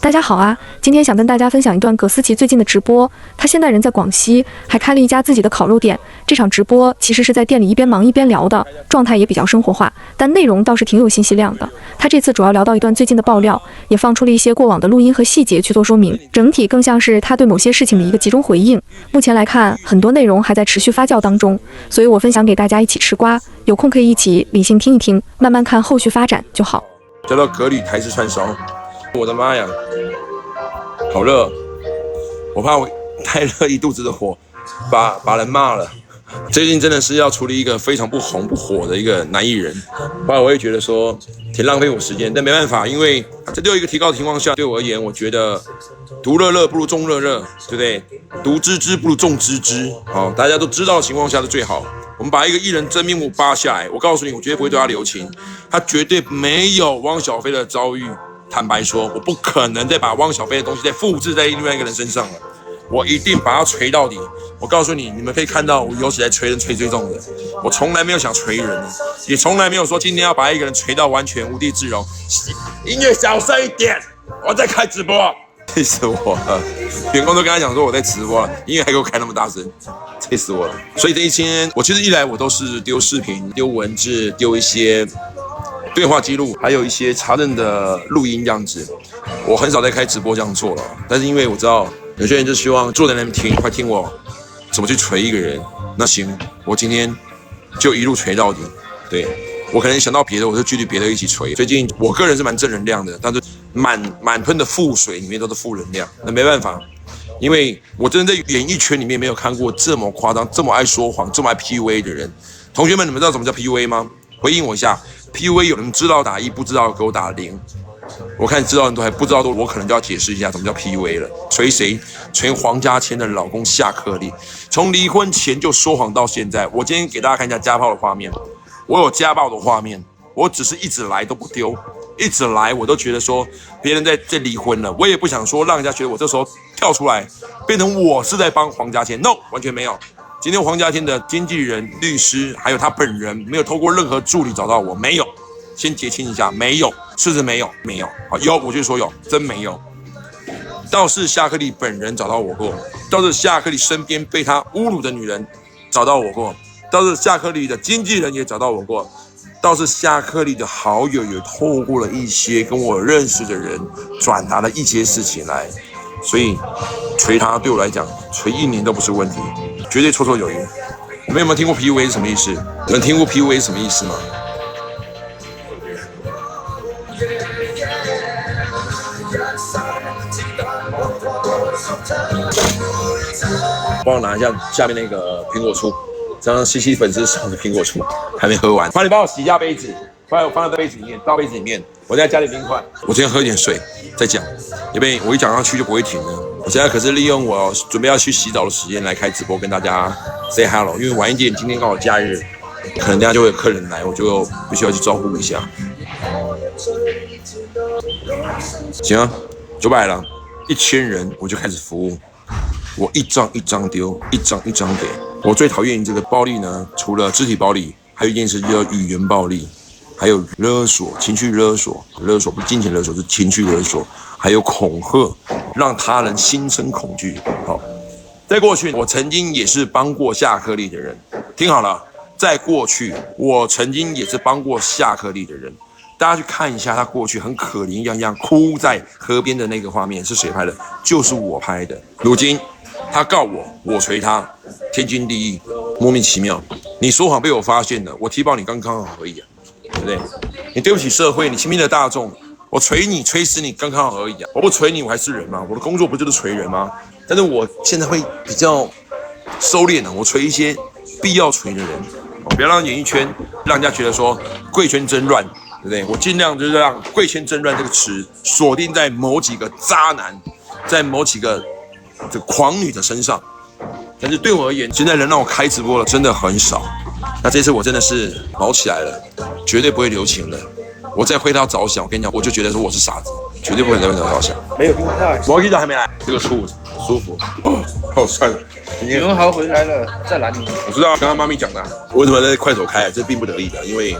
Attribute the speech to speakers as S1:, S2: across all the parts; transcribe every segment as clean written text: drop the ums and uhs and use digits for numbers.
S1: 大家好啊！今天想跟大家分享一段葛思琪最近的直播。他现在人在广西，还开了一家自己的烤肉店。这场直播其实是在店里一边忙一边聊的，状态也比较生活化，但内容倒是挺有信息量的。他这次主要聊到一段最近的爆料，也放出了一些过往的录音和细节去做说明，整体更像是他对某些事情的一个集中回应。目前来看，很多内容还在持续发酵当中，所以我分享给大家一起吃瓜，有空可以一起理性听一听，慢慢看后续发展就好。
S2: 叫做蛤蜊台式串烧，我的妈呀，好热！我怕我太热一肚子的火，把人骂了。最近真的是要处理一个非常不红不火的一个男艺人，后来我也觉得说挺浪费我时间，但没办法，因为在6一个提高的情况下，对我而言，我觉得独乐乐不如众乐乐，对不对？独知之不如众知之，好，大家都知道的情况下是最好。我们把一个艺人真面目扒下来，我告诉你，我绝对不会对他留情，他绝对没有汪小菲的遭遇。坦白说，我不可能再把汪小菲的东西再复制在另外一个人身上了，我一定把它锤到底。我告诉你，你们可以看到我有史来锤人锤最重的，我从来没有想锤人，也从来没有说今天要把一个人锤到完全无地自容。音乐小声一点，我在开直播，气死我了！员工都跟他讲说我在直播了，音乐还给我开那么大声，气死我了！所以这一天，我其实一来我都是丢视频、丢文字、丢一些对话记录，还有一些查证的录音这样子。我很少在开直播这样做了，但是因为我知道有些人就希望坐在那边听，快听我怎么去锤一个人。那行，我今天就一路锤到底。对，我可能想到别的，我就距离别的一起锤。最近我个人是蛮正能量的，但是满盆的负水里面都是负能量，那没办法，因为我真的在演艺圈里面没有看过这么夸张、这么爱说谎、这么爱 PUA 的人。同学们，你们知道什么叫 PUA 吗？回应我一下。PUA 有人知道打1，不知道给我打0。我看知道人都还不知道，我可能就要解释一下什么叫 PUA 了。锤谁？锤黄家千的老公夏克立，从离婚前就说谎到现在。我今天给大家看一下家暴的画面，我有家暴的画面，我只是一直来都不丢，一直来我都觉得说别人在离婚了，我也不想说让人家觉得我这时候跳出来变成我是在帮黄家千 ，no， 完全没有。今天黄家千的经纪人、律师，还有他本人，没有透过任何助理找到我，没有。先结清一下，没有，是不是没有？没有，好，有，我就说有，真没有。倒是夏克立本人找到我过，倒是夏克立身边被他侮辱的女人找到我过，倒是夏克立的经纪人也找到我过，倒是夏克立的好友也透过了一些跟我认识的人转达了一些事情来，所以锤他对我来讲，锤1年都不是问题，绝对绰绰有余。你们有没有听过 PUA 是什么意思？有人听过 PUA 是什么意思吗？帮我拿一下下面那个苹果醋，这样西粉丝送的苹果醋还没喝完，帮你帮我洗一下杯子，帮我放在杯子里面，倒杯子里面，我再加点冰块。我今天喝一点水再讲，因为我一讲下去就不会停了。我现在可是利用我准备要去洗澡的时间来开直播跟大家 say hello， 因为晚一点今天刚好假日，可能等下就会有客人来，我就必须要去招呼一下。行啊，900了，1000人我就开始服务。我一张一张丢，一张一张给。我最讨厌这个暴力呢，除了肢体暴力，还有一件事叫语言暴力，还有勒索、情绪勒索。勒索不是金钱勒索，是情绪勒索，还有恐吓，让他人心生恐惧。好，在过去我曾经也是帮过夏克立的人，听好了，在过去我曾经也是帮过夏克立的人。大家去看一下他过去很可怜洋洋哭在河边的那个画面是谁拍的？就是我拍的。如今他告我，我锤他，天经地义，莫名其妙。你说谎被我发现了，我踢爆你刚刚好而已啊，对不对？你对不起社会，你轻蔑了大众，我锤你锤死你刚刚好而已啊！我不锤你我还是人吗？我的工作不就是锤人吗？但是我现在会比较收敛了，我锤一些必要锤的人，不要让演艺圈让人家觉得说贵圈真乱。对不对？我尽量就是让“贵圈真乱”这个词锁定在某几个渣男，在某几个这狂女的身上。但是对我而言，现在能让我开直播的真的很少。那这次我真的是毛起来了，绝对不会留情的。我再为他着想，我跟你讲，我就觉得说我是傻子，绝对不会为他着想。
S3: 没有冰块，
S2: 摩吉岛还没来，这个醋舒服。哦，算了。
S3: 永豪回来了，在哪里？
S2: 我知道，刚刚妈咪讲的，为什么在快手开？这并不得已的，因为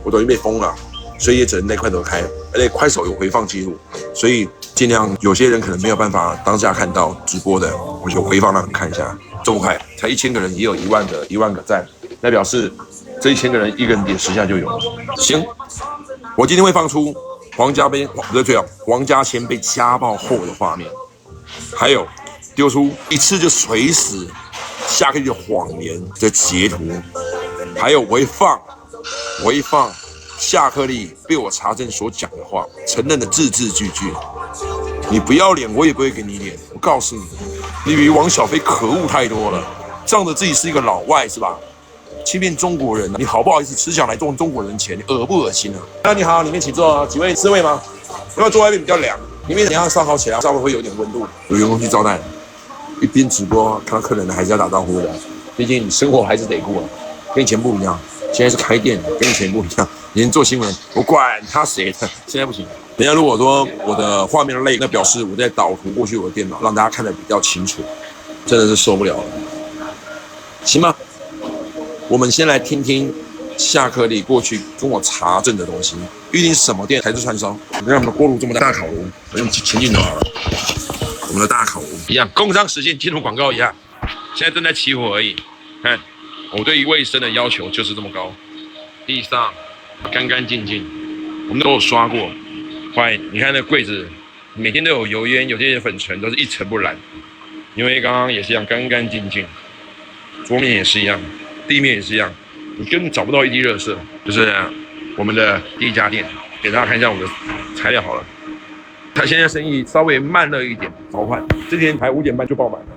S2: 我抖音被封了。所以也只能在快手开，而且快手有回放记录，所以尽量有些人可能没有办法当下看到直播的，我就回放让你们看一下。这么快，才1000个人也有1万个赞，那表示这1000个人一个人点10下就有了。行，我今天会放出黄家千被家暴后的画面，还有丢出一次就垂死下个月谎言的截图，还有我会放夏克立被我查证所讲的话，承认的字字句句。你不要脸，我也不会给你脸。我告诉你，你比王小飞可恶太多了，仗着自己是一个老外是吧？欺骗中国人，你好不好意思吃想来赚中国人钱？你恶不恶心啊？那你好，里面请坐，几位4位吗？因为坐外面比较凉，里面你要烧好起来，稍微会有点温度。有员工去招待，一边直播看到客人的还是要打招呼的，毕竟你生活还是得过，跟以前不一样。现在是开店，跟以前不一样。以前做新闻，我管他谁的，现在不行。等一下如果说我的画面累，那表示我在导图过去我的电脑，让大家看得比较清楚。真的是受不了了，行吗？我们先来听听夏克立过去跟我查证的东西。预定什么店才是串烧？你看我们的锅炉这么大，烤炉，我用前进就好了。我们的大烤炉一样，工商时间进入广告一样。现在正在起火而已。看，我对于卫生的要求就是这么高，地上干干净净，我们都有刷过。你看那柜子，每天都有油烟，有这些粉尘，都是一尘不染。因为刚刚也是一样干干净净，桌面也是一样，地面也是一样，你根本找不到一滴垃圾。就是我们的第一家店，给大家看一下我们的材料好了。他现在生意稍微慢了一点，早晚之前排5点半就爆满了。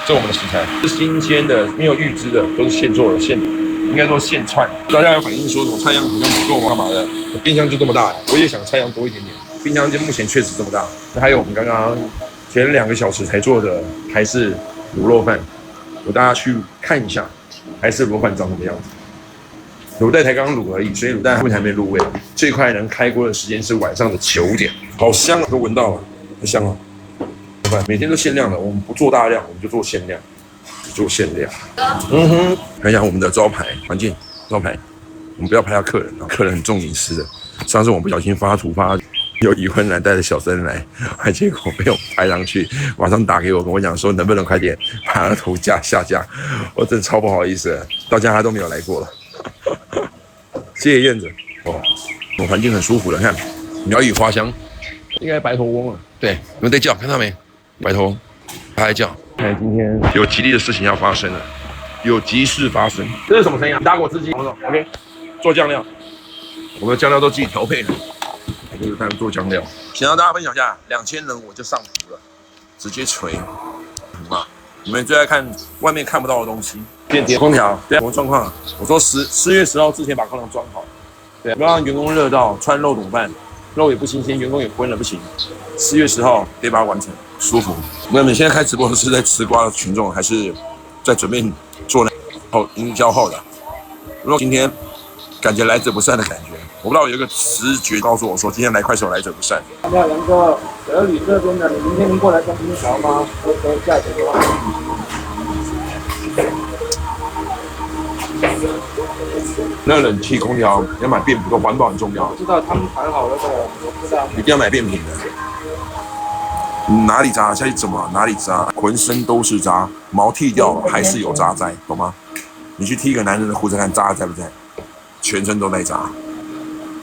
S2: 这我们的食材是新鲜的，没有预制的，都是现做的，应该说现串。大家有反映说什么菜量好像不够干嘛的？冰箱就这么大，我也想菜量多一点点。冰箱就目前确实这么大。那还有我们刚刚前2个小时才做的台式卤肉饭，我大家去看一下台式卤肉饭长什么样子。卤蛋才刚刚卤而已，所以卤蛋还没入味。最快能开锅的时间是晚上的9点，好香啊，都闻到了，太香了。每天都限量的，我们不做大量，我们就做限量，看一下我们的招牌环境，招牌，我们不要拍到客人，客人很重隐私的。上次我不小心发图有已婚男带着小三来，结果被我拍上去，马上打给我，跟我讲说能不能快点把他头下架，我真的超不好意思，到家他都没有来过了。谢谢燕子，我环境很舒服的，看鸟语花香，应该白头翁了，对，你们在叫，看到没？白头翁，他在叫。看今天有吉利的事情要发生了，有急事发生。这是什么声音啊？打果汁机。OK， 做酱料，我们的酱料都自己调配的。就是他们做酱料，想让大家分享一下，2000人我就上图了，直接锤，你们最爱看外面看不到的东西，电梯、空调，对，什么状况？我说4月10号之前把空调装好，对，不要让员工热到穿肉卤饭，肉也不新鲜，员工也昏了不行。4月10号得把它完成，舒服。那你们现在开直播是在吃瓜的群众，还是在准备做营销后的？如果今天感觉来者不善的感觉。我不知道有一个直觉告诉我说，今天来快手来者不善。
S3: 你好，杨哥，德旅这边的，你明天能过来跟空调吗？我说价钱的话。
S2: 那冷气空调要买变频，都环保很重要。
S3: 我知道他们谈好了的，我知道。
S2: 一定要买变频的。哪里渣下去怎么？哪里渣？浑身都是渣，毛剃掉了还是有渣在，懂吗？你去剃一个男人的胡子看渣在不在？全身都在渣。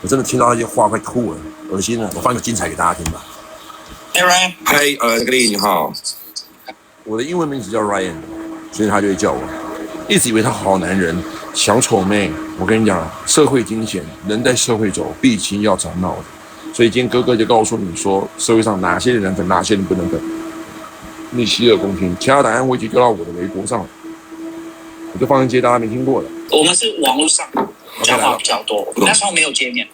S2: 我真的听到那些话快吐了，恶心了。我放一个精彩给大家听吧。
S4: Hey Ryan，
S2: 嗨，这个你好。我的英文名字叫 Ryan， 所以他就会叫我。一直以为他好男人，小丑妹。我跟你讲，社会惊险，人在社会走，必经要长脑的。所以今天哥哥就告诉你说，社会上哪些人能粉，哪些人不能粉。你洗耳恭听，其他答案我已经丢到我的微博上了，我就放一些大家没听过的。
S4: 我们是网络上讲话比较多，那时候没有见面。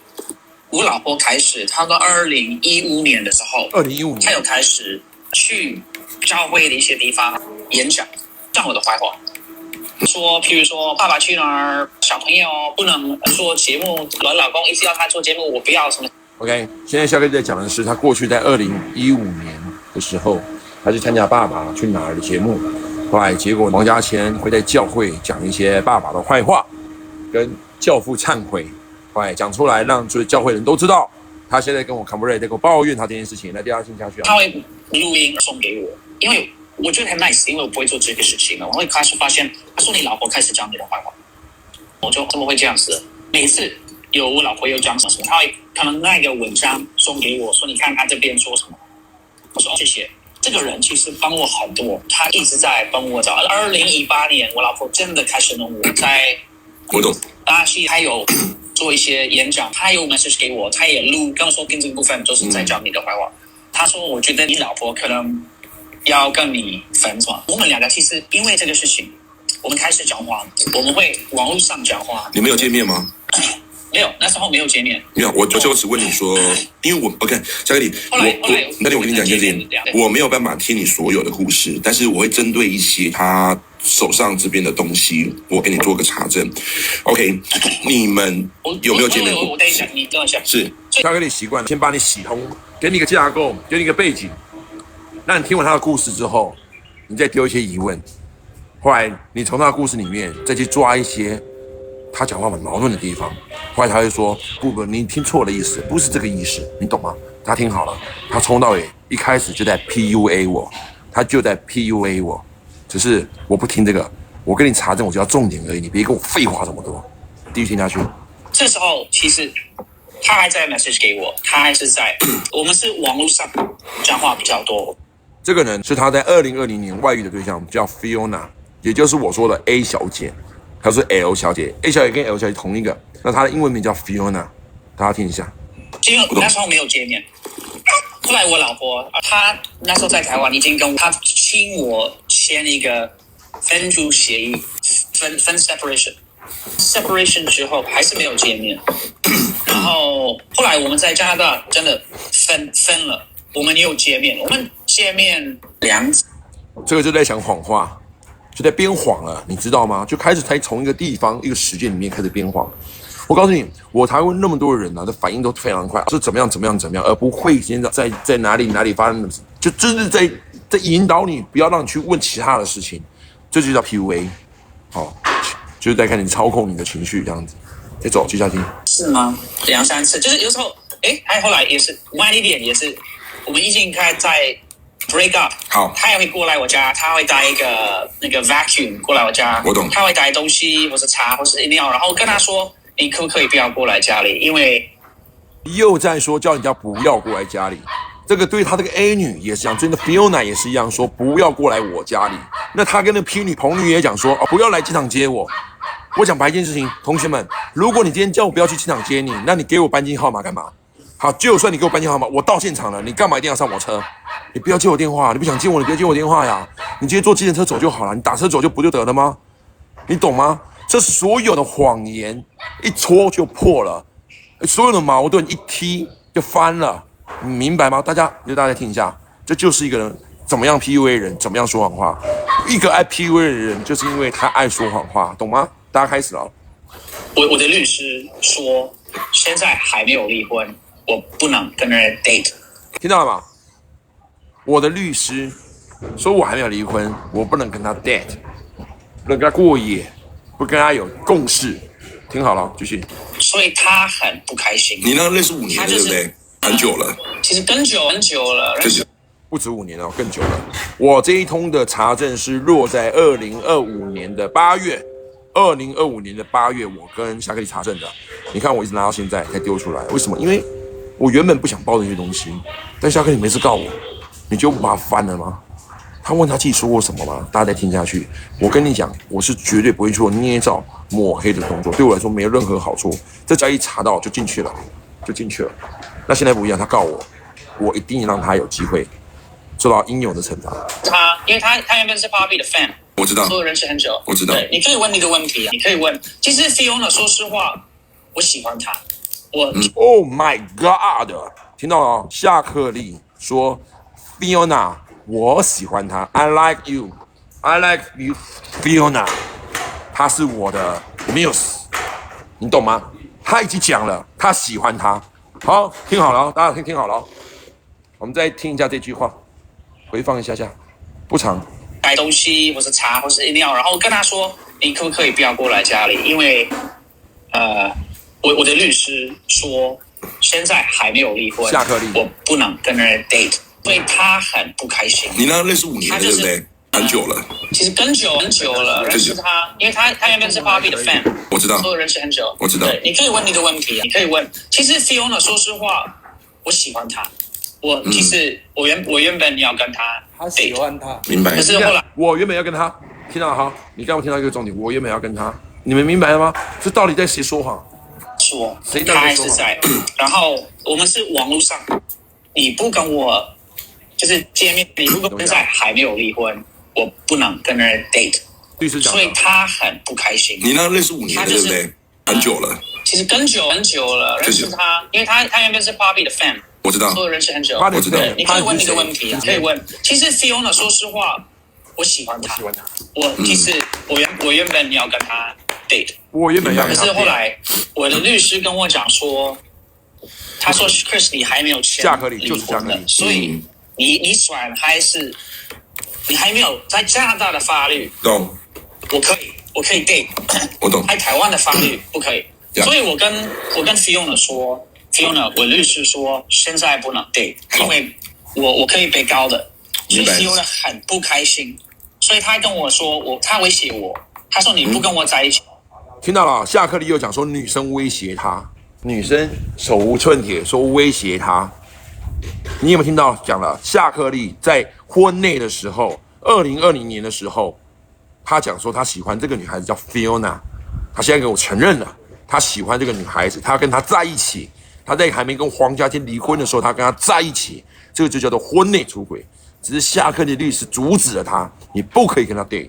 S4: 我老婆开始，她到2015年的时候
S2: ，2015年，
S4: 她有开始去教会的一些地方演讲，讲我的坏话，说，譬如说爸爸去哪儿，小朋友不能做节目，我老公一直要他做节目，我不要什么。
S2: OK， 现在夏哥在讲的是他过去在2015年的时候，他去参加《爸爸去哪儿》的节目，后来结果王家千会在教会讲一些爸爸的坏话，跟教父忏悔，来讲出来，让所有教会人都知道，他现在跟我 complain， 在跟我抱怨他这件事情。来，第二听下去啊。
S4: 他会录音送给我，因为我觉得很 nice， 因为我不会做这个事情了。我会开始发现，他说你老婆开始讲你的坏话，我就怎么会这样子？每次有我老婆又讲什么，他会可能那个文章送给我说，你看他这边说什么，我说谢谢。这个人其实帮我很多，他一直在帮我找。2018年，我老婆真的开始弄我，在
S2: 我懂。
S4: 巴西还有做一些演讲，他有 message 给我，他也录跟我说，跟这个部分就是在讲你的坏话。他说，我觉得你老婆可能要跟你分手。我们两个其实因为这个事情，我们开始讲话，我们会网络上讲话。
S5: 你们有见面吗？
S4: 没有，那时候没有见面。
S5: 没有，我就只问你说，因为我 OK， 夏克力，那我跟你讲一件事情，我没有办法听你所有的故事，但是我会针对一些他手上这边的东西，我给你做个查证。OK， 你们有没有见面过？
S4: 我等一下，你等一下。
S5: 是，
S2: 夏克力习惯了，先把你洗通，给你一个架构，给你一个背景，让你听完他的故事之后，你再丢一些疑问，后来你从他的故事里面再去抓一些他讲话很矛盾的地方。后来他会说：“不，你听错了意思，不是这个意思，你懂吗？”他听好了，他从到尾一开始就在 PUA 我，他就在 PUA 我，只是我不听这个，我跟你查证，我只要重点而已，你别跟我废话这么多。继续听下去。
S4: 这时候其实他还在 message 给我，他还是在我们是网络上讲话比较多。
S2: 这个人是他在2020年外遇的对象，叫 Fiona， 也就是我说的 A 小姐，她是 L 小姐 ，A 小姐跟 L 小姐同一个。那她的英文名叫 Fiona， 大家听一下。
S4: 因为那时候没有见面，后来我老婆她那时候在台湾已经跟她请我签一个分租协议，分 separation 之后还是没有见面，然后后来我们在加拿大真的分了，我们也有见面，我们见面2次。
S2: 这个就在讲谎话，就在编谎了，你知道吗？就开始才从一个地方、一个时间里面开始编谎。我告诉你，我台湾那么多人啊，的反应都非常快，是怎么样，而不会现在在哪里发生的事，就真的在引导你，不要让你去问其他的事情，这就叫 PUA， 好，就是在看你操控你的情绪这样子。再走，接下去。
S4: 是吗？2、3次，就是有时候，还后来也是晚一点，也是我们已经开始在 break up，
S5: 好，
S4: 他也会过来我家，他会带一个那个 vacuum 过来我家，
S5: 我懂，
S4: 他会带东西或是茶或是饮料，然后跟他说。你可不可以不要过来家里？因为
S2: 又在说叫人家不要过来家里，这个对他这个 A 女也是一样，对那 Fiona 也是一样，说不要过来我家里。那他跟那 P 女彭女也讲说，不要来机场接我。我讲白一件事情，同学们，如果你今天叫我不要去机场接你，那你给我搬机号码干嘛？好，就算你给我搬机号码，我到现场了，你干嘛一定要上我车？你不要接我电话，你不想接我，你别接我电话呀。你直接坐计程车走就好了，你打车走就不就得了吗？你懂吗？这所有的谎言一戳就破了，所有的矛盾一踢就翻了，你明白吗？大家听一下，这就是一个人怎么样 PUA 人，怎么样说谎话。一个爱 PUA 的人，就是因为他爱说谎话，懂吗？大家开始了。
S4: 我的律师说，现在还没有离婚，我不能跟人 date。
S2: 听到了吗？我的律师说我还没有离婚，我不能跟他 date， 不能跟他过夜。不跟他有共识，听好了，继续。
S4: 所以他很不开心。
S5: 你那认识5年了，对不对？很久了。
S4: 其实更久了，
S2: 不止5年了，更久了。我这一通的查证是落在2025年的8月，2025年的8月，我跟夏克力查证的。你看，我一直拿到现在才丢出来，为什么？因为我原本不想报这些东西，但夏克力每次告我，你就不把它翻了吗？他问他自己说过什么吗？大家再听下去。我跟你讲，我是绝对不会做捏造、抹黑的动作，对我来说没有任何好处。这只要一查到就进去了，那现在不一样，他告我，我一定让他有机会受到应有的惩罚。
S4: 因为他原本是 Poppy 的 fan，
S5: 我知道，
S4: 所有认识很久，
S5: 我知道。
S4: 你可以问你的问题，你可以问。其实 Fiona 说实话，我喜欢他。
S2: Oh my God！ 听到了？夏克力说 Fiona。我喜欢他 ，I like you, Fiona。他是我的 muse， 你懂吗？他已经讲了，他喜欢他。好，听好了，大家听好了。我们再听一下这句话，回放一下，不长。
S4: 买东西或是茶或是饮料，然后跟他说，你可不可以不要过来家里？因为我的律师说，现在还没有离婚，
S2: 夏克立，
S4: 我不能跟人 date， 所以他很不开心。
S5: 你那认识5年了，对不对？很久了。
S4: 其实更久了，认识他，因为他原本是 Barbie 的 fan，
S5: 我知道，
S4: 所以认识很久。
S5: 我知道。
S4: 对，你可以问你的问题，你可以问。其实 Fiona 说实话，我喜欢他。其实我原本要跟他
S3: 喜欢他，
S5: 明白。
S4: 可是后来
S2: 我原本要跟他，听到好，你刚刚听到一个重点，我原本要跟他，你们明白了吗？这到底在谁说谎？
S4: 说
S2: 谁
S4: 他还是在，然后我们是网络上，你不跟我就是见面，你如果现在还没有离婚，我不能跟人 date。
S2: 律师讲，
S4: 所以他很不开心。
S5: 你那认识5年了，对不对？很久了。
S4: 其实更久了，认识他，因为他原本是 Barbie 的 fan。
S5: 我知道，
S4: 所以认识很久。
S5: 我知道。
S4: 你可以问你的问题，可以问。其实 Fiona 说实话，我喜欢他。其实我原本要跟他 date，
S2: 我原本要跟他
S4: date， 可是后来我的律师跟我讲说，他说 Chris 你还没有签离婚的，所以你虽然你还没有在加拿大的法律，
S5: 懂？
S4: 我可以 date，
S5: 我懂。
S4: 在台湾的法律不可以，所以我跟 Fiona 说。Fiona， 我律师说现在不能 date， 因为我可以被告的，所以 Fiona 很不开心，所以他跟我说他威胁我，他说你不跟我在一起。
S2: 听到了，夏克立又讲说女生威胁他，女生手无寸铁说威胁他，你有没有听到？讲了夏克立在婚内的时候，2020年的时候，他讲说他喜欢这个女孩子叫 Fiona， 他现在给我承认了，他喜欢这个女孩子，他跟她在一起。他在还没跟黄家千离婚的时候，他跟他在一起，这个就叫做婚内出轨。只是夏克立律师阻止了他，你不可以跟他 date，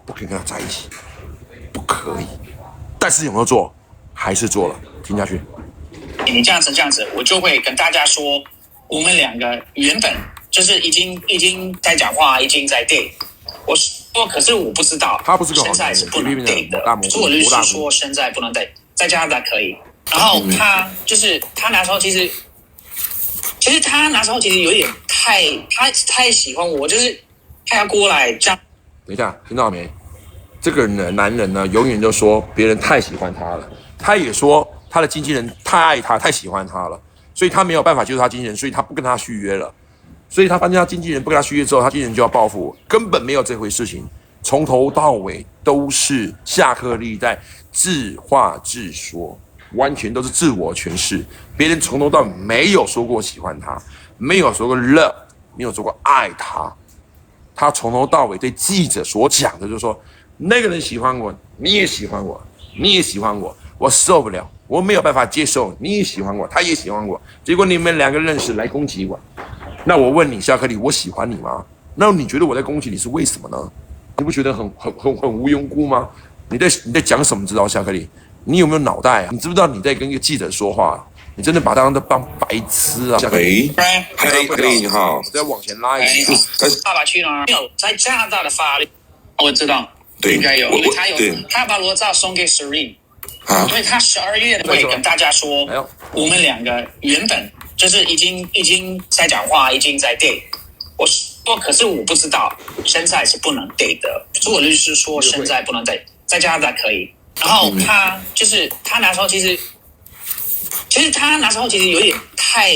S2: 不可以跟他在一起，不可以。但是有没有做？还是做了。听下去。
S4: 你这样子，我就会跟大家说，我们两个原本就是已经在讲话，已经在 date。我说，可是我不知道，
S2: 他不是
S4: 现在是不能 date 的。所以我律师说现在不能 date， 在加拿大可以。然后他那时候其实他那时候其实有点太喜欢我，就是他要过来这样。
S2: 等一下，听到没？这个男人呢，永远就说别人太喜欢他了，他也说他的经纪人太爱他，太喜欢他了，所以他没有办法接受他经纪人，所以他不跟他续约了。所以他发现他经纪人不跟他续约之后，他经纪人就要报复，根本没有这回事情，从头到尾都是夏克立在自话自说。完全都是自我诠释，别人从头到尾没有说过喜欢他，没有说过 love， 没有说过爱他。他从头到尾对记者所讲的就是说，那个人喜欢我，你也喜欢我，你也喜欢我，我受不了，我没有办法接受，你也喜欢我，他也喜欢我，结果你们两个认识来攻击我。那我问你，夏克立，我喜欢你吗？那你觉得我在攻击你是为什么呢？你不觉得很无缘无故吗？你在讲什么？知道夏克立？你有没有脑袋啊？你知不知道你在跟一个记者说话？你真的把他当白痴啊！
S5: 喂，嗨，你好，
S2: 再往前拉一点。
S4: 爸爸去哪儿？没有在加拿大的法律，我知道，
S5: 对，
S4: 应该有，因为他把裸照送给 Serene， 因为他12月会跟大家说，我们两个原本就是已经在讲话，已经在 date。我说，可是我不知道，现在是不能 date 的。所以我律师说现在不能 date， 在加拿大可以。然后他那时候其实他那时候其实有点太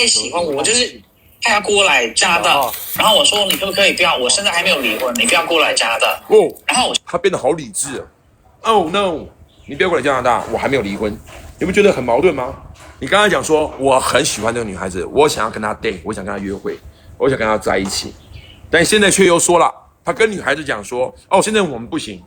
S4: 喜欢我，就是他要过来加拿大。然后我说你可不可以不要？我现在还没有离婚，你不要过来加拿大。然后
S2: 他变得好理智啊。Oh no， 你不要过来加拿大，我还没有离婚。你不觉得很矛盾吗？你刚才讲说我很喜欢这个女孩子，我想要跟她 date， 我想跟她约会，我想跟她在一起，但现在却又说了，他跟女孩子讲说，现在我们不行。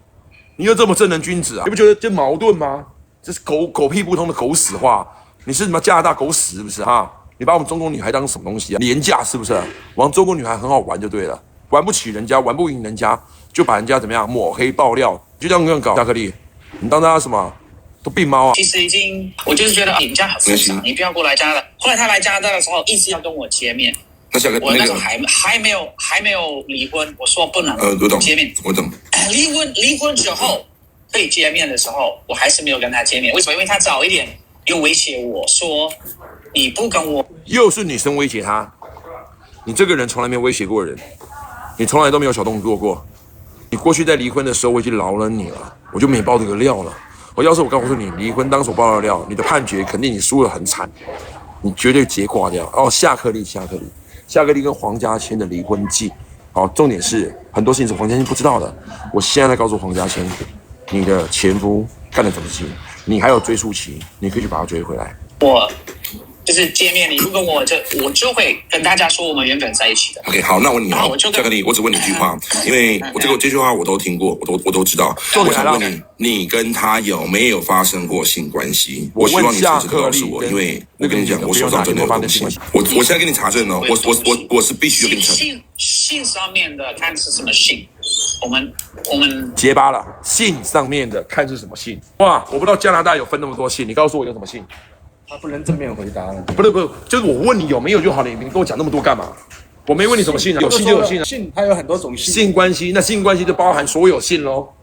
S2: 你又这么正人君子啊？你不觉得这矛盾吗？这是狗屁不通的狗屎话！你是什么加拿大狗屎是不是哈？你把我们中国女孩当什么东西啊？廉价是不是？我们中国女孩很好玩就对了，玩不起人家，玩不赢人家，就把人家怎么样抹黑爆料，就这样搞。夏克立，你当他什么？都病猫啊！
S4: 其实我就是觉得你这样很复杂，你不要过来加拿大。后来他来加拿大的时候，一直要跟我见面。我那时候还没有离婚，我说不能见面。
S5: 我懂。
S4: 离婚之后可以见面的时候，我还是没有跟他见面。为什么？因为他早一点又威胁我说你不跟我，
S2: 又是女生威胁他。你这个人从来没有威胁过人，你从来都没有小动作过。你过去在离婚的时候，我已经饶了你了，我就没爆这个料了。要是我告诉你离婚当手爆料料，你的判决肯定你输得很惨，你绝对结挂掉。哦，夏克立跟黄家千的离婚记。好，重点是很多事情是黄家千不知道的。我现在在告诉黄家千，你的前夫干了什么事情，你还有追诉期，你可以去把他追回来。
S4: 我就是见面礼，如果我就会跟大家说我们原本在一起的。
S5: OK， 好，那我问你哦，夏克立，我只问你一句话，因为这句话我都听过，我都知道。我想问你跟他有没有发生过性关系？我希望你诚实的告诉我，因为我跟你讲，我手上真的有东西。我现在跟你查证哦，我是必须要跟你查证。
S4: 性上面的看是什么性？我们
S2: 结巴了，性上面的看是什么性？哇，我不知道加拿大有分那么多性，你告诉我有什么性？
S3: 他不能正面回答了。
S2: 不是，就是我问你有没有就好了，你跟我讲那么多干嘛？我没问你什么性啊，有性就有性啊。
S3: 性它有很多种性。
S2: 性关系，那性关系就包含所有性咯。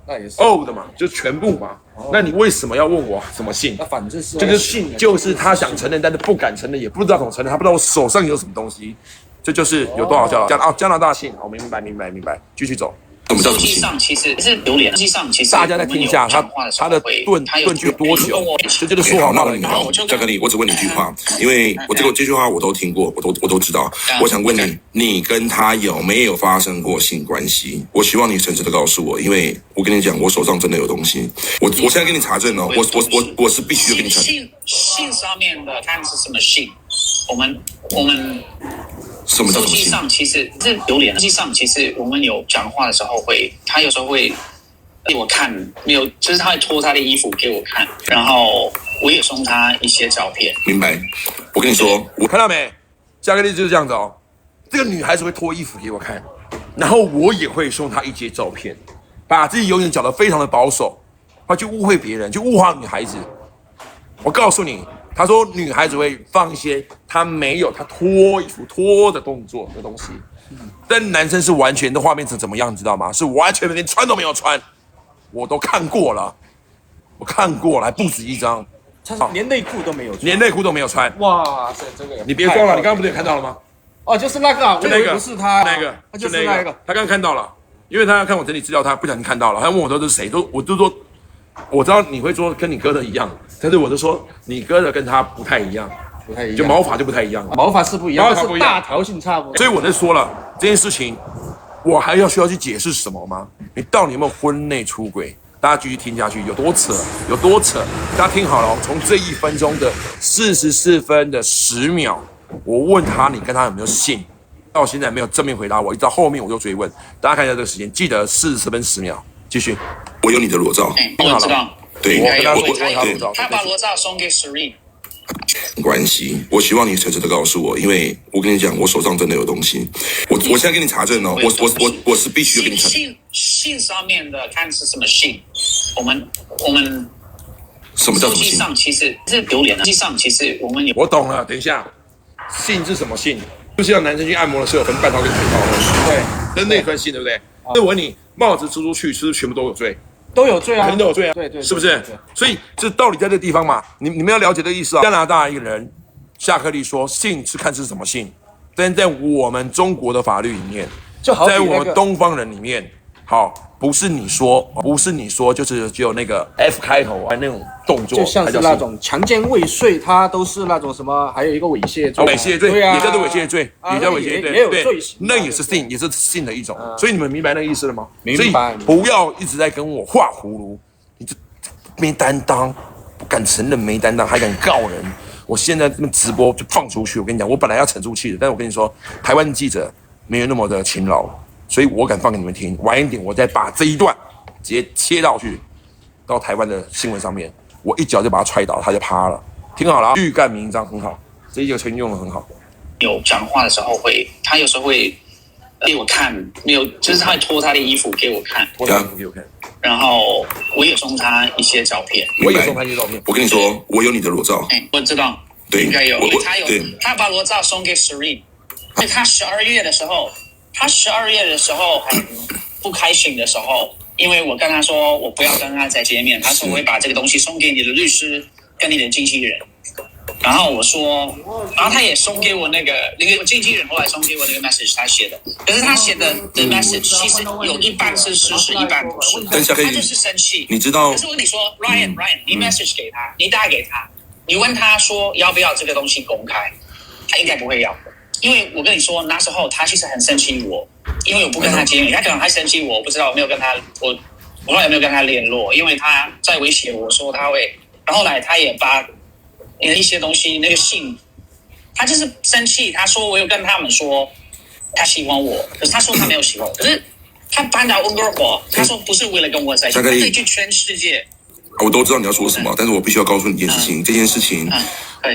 S3: 那也是。
S2: all 的嘛，就是全部嘛。那你为什么要问我什么性？
S3: 那反正是
S2: 就是他想承认，但是不敢承认，也不知道怎么承认，他不知道我手上有什么东西，这就是有多少加拿大性。好，明白，继续走。
S4: 实际上其实是榴莲，实际上其实
S2: 大家在听一下他的顿句多久？这就是说好话了。
S5: 夏克立，我只问你一句话，因为这句话我都听过，我都知道。我想问你，你跟他有没有发生过性关系？我希望你诚实的告诉我，因为我跟你讲，我手上真的有东西。我现在跟你查证哦，我是必须要跟你查证。
S4: 性上面的看是什么性？我们
S5: 什么叫
S4: 实际上其实是榴莲。实际上其实我们有讲话的时候他有时候会给我看，没有，就是他会脱他的衣服给我看，然后我也送他一些照片。
S5: 明白？我跟你说，
S2: 我看到没？夏克立就是这样子哦。这个女孩子会脱衣服给我看，然后我也会送她一些照片，把自己永远讲得非常的保守，她去误会别人，去物化女孩子。我告诉你。他说女孩子会放一些她没有她脱衣服脱的动作的东西，但男生是完全的画面成怎么样，你知道吗？是完全连穿都没有穿，我都看过了，还不止一张，
S3: 他连内裤都没有穿，
S2: 连内裤都没有穿。
S3: 哇塞，这个
S2: 你别装了，你刚刚不是也看到了吗？
S3: 哦，就是那个，
S2: 就那个，
S3: 不是他，
S2: 那个，
S3: 就是那个，
S2: 他刚刚看到了，因为他要看我整理资料，他不小心看到了，他问我说这是谁，我就说。我知道你会说跟你哥的一样，但是我就说你哥的跟他不太一样，就毛发就不太一样，
S3: 毛发是不一样，但是大条性差不多。
S2: 所以我在说了这件事情，我还需要去解释什么吗？你到底有没有婚内出轨？大家继续听下去，有多扯，大家听好了，从这1分钟的44分的10秒，我问他你跟他有没有性，到现在没有正面回答我，一直到后面我就追问。大家看一下这个时间，记得44分10秒，继续。
S5: 我有你的裸照，
S4: 我知道，
S5: 对，
S4: 他把裸照送给 Siri。
S5: 关系，我希望你诚实的告诉我，因为我跟你讲，我手上真的有东西。我现在跟你查证哦，我是必须要跟你查证。
S4: 性上面的看是什么性？我们
S5: 什么叫什么性？
S4: 实际上其实是榴莲。实际上其实我们有。
S2: 我懂了，等一下，性是什么性？就是要男生去按摩的时候分半套跟全套，对，跟内分性，对不对？那我问你，帽子出去是不是全部都有罪？
S3: 都有罪啊，
S2: 肯定都有罪啊，
S3: 对，
S2: 是不是？所以这道理在这个地方嘛，你们要了解这个意思啊。加拿大一个人，夏克立说性是看是什么性，但在我们中国的法律里面，
S3: 就好比
S2: 在我们东方人里面，好，不是你说，就是只有那个 F 开头啊那种动作，
S3: 就像是那种强奸未遂，它都是那种什么，还有一个猥亵罪，
S2: 猥亵罪，
S3: 对啊，
S2: 也叫做猥亵罪，也叫猥亵罪，
S3: 也有罪行，
S2: 那也是性，也是性的一种。所以你们明白那个意思了吗？
S3: 明白。
S2: 所以不要一直在跟我画葫芦，你这没担当，不敢承认没担当，还敢告人。我现在这么直播就放出去，我跟你讲，我本来要沉住气的，但是我跟你说，台湾记者没有那么的勤劳，所以我敢放给你们听。晚一点，我再把这一段直接切到台湾的新闻上面，我一脚就把他踹倒，他就趴了。听好了啊，欲盖弥彰很好，这一个成语用的很好。
S4: 有讲话的时候他有时候会给我看，没有，就是他会脱他的衣服给我看，然后我也送他一些照片，
S5: 我跟你说，我有你的裸照，
S4: 我知道，
S5: 对，
S4: 应该有，他把裸照送给 Siri， 他12月的时候很不开心的时候，因为我跟他说我不要跟他再见面，他说我会把这个东西送给你的律师跟你的经纪人。然后我说，然后他也送给我那个经纪人，后来送给我那个 message 他写的，可是他写的 message 其实有一半是事实，一半不是。
S5: 但是
S4: 他就是生气，
S5: 你知道？
S4: 可是我跟你说，Ryan，你 message 给他，你打给他，你问他说要不要这个东西公开，他应该不会要的，因为我跟你说那时候他其实很生气我，因为我不跟他见面，他可能还生气我，我不知道，我没有跟他我后来没有跟他联络，因为他在威胁我说他会，然后后来他也把一些东西那个信，他就是生气，他说我有跟他们说他喜欢我，可是他说他没有喜欢我，可是他搬到温哥华，他说不是为了跟我在一起，他可以去全世界。
S5: 我都知道你要说什么，但是我必须要告诉你一件事情，这件事情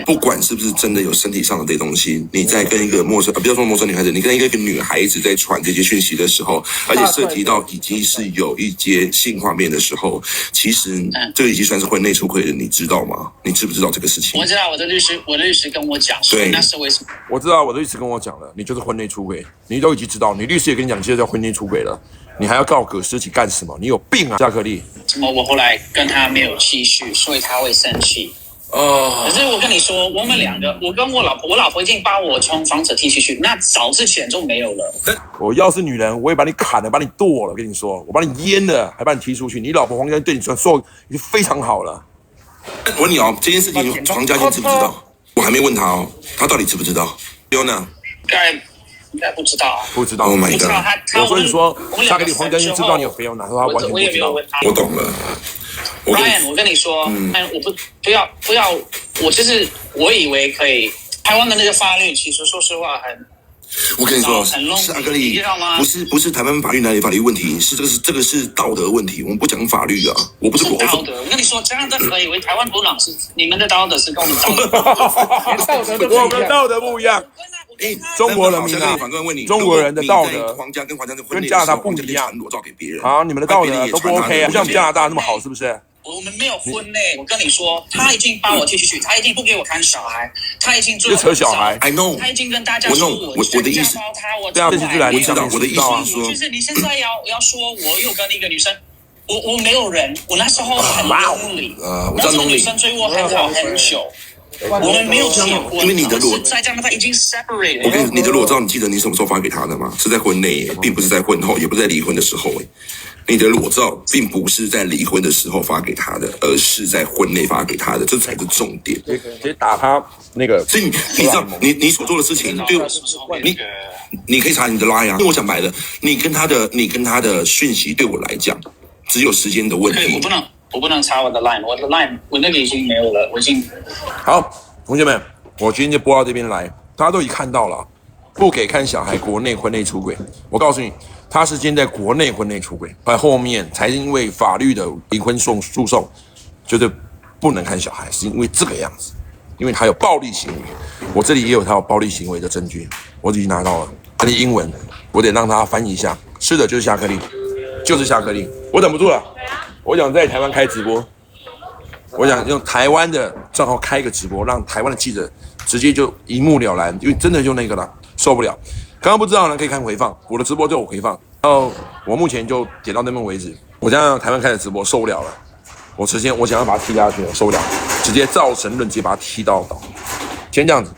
S5: 不管是不是真的有身体上的这些东西，你在跟一个不要说陌生女孩子，你跟一个女孩子在传这些讯息的时候，而且涉及到已经是有一些性画面的时候，其实这个已经算是婚内出轨了，你知道吗？你知不知道这个事情？
S4: 我知道，我的律师跟我讲，所以那是为什么？
S2: 我知道我的律师跟我讲了，你就是婚内出轨，你都已经知道，你律师也跟你讲，现在叫婚内出轨了。你还要告葛思琪干什么？你有病啊，夏克立！
S4: 怎么我后来跟他没有继续，所以他会生气。可是我跟你说，我们两个，我跟我老婆已经把我从房子踢出去，那早之前就没有了。
S2: 我要是女人，我也把你砍了，把你剁了。跟你说，我把你阉了，还把你踢出去。你老婆黄家对你说已经非常好了。
S5: 我问你哦，这件事情黄家欣知不知道？我还没问他哦，他到底知不知道 ？Fiona，
S4: 应该不知道，
S2: 不知道。
S5: Oh my god！
S4: 不知道他
S2: 我跟你说，夏克立黄家欣知道你有Fiona，他完全不知道。
S5: 我懂了。
S4: Ryan， 我跟你说，我不要，我以为可以。台湾的那个法律，其实说实话
S5: 我跟你说，夏克立不是台湾法律哪里法律问题，这个是道德问题。我们不讲法律啊，我不是国
S4: 道德。我跟你说，这样的可以为台湾不能是你们的道德是跟我们道德
S2: 我们道德不一样。中国人民啊，中国人的道德跟加拿大不一样。好，你们的道德都不 OK 啊，不像加拿大那么好，是不是？
S4: 我们没有婚内，我跟你说，他已经把我踢出去，他已经不给我看小孩，他已经
S2: 就扯小孩
S5: ，I know，
S4: 他已经跟大家说我
S5: 的意思，
S2: 对啊，这是自然，
S5: 我知道我的意思是说，
S4: 就是你现在要说我有跟一个女生，我没有人，我那时候很 lonely，那这个女生追我很好很久。我们没有结婚，
S5: 因为你的裸
S4: 在加拿大已经 separate。
S5: 我跟你的裸照，你记得你什么时候发给他的吗？是在婚内，并不是在婚后，也不是在离婚的时候。你的裸照并不是在离婚的时候发给他的，而是在婚内发给他的，这才是重点。
S2: 直接打他那个。
S5: 所以你知道，你所做的事情，对你可以查你的 line 啊。因为我讲白了，你跟他的讯息对我来讲，只有时间的问题。
S4: 我不能查我的 line， 我的 line 我那个已经没有了，我已经。
S2: 好，同学们，我今天就播到这边来，大家都已经看到了，不给看小孩国内婚内出轨。我告诉你，他是今天在国内婚内出轨，在后面才因为法律的离婚诉讼，就是不能看小孩，是因为这个样子，因为他有暴力行为。我这里也有他有暴力行为的证据，我已经拿到了。他的英文，我得让他翻译一下。是的，就是夏克立，就是夏克立，我忍不住了。我想在台湾开直播，我想用台湾的账号开一个直播，让台湾的记者直接就一目了然，因为真的就那个了，受不了。刚刚不知道呢，可以看回放，我的直播就有回放。然后我目前就点到那边为止。我现在台湾开的直播受不了了，我想要把他踢下去了，受不了，直接造神论，直接把他踢到倒。先这样子。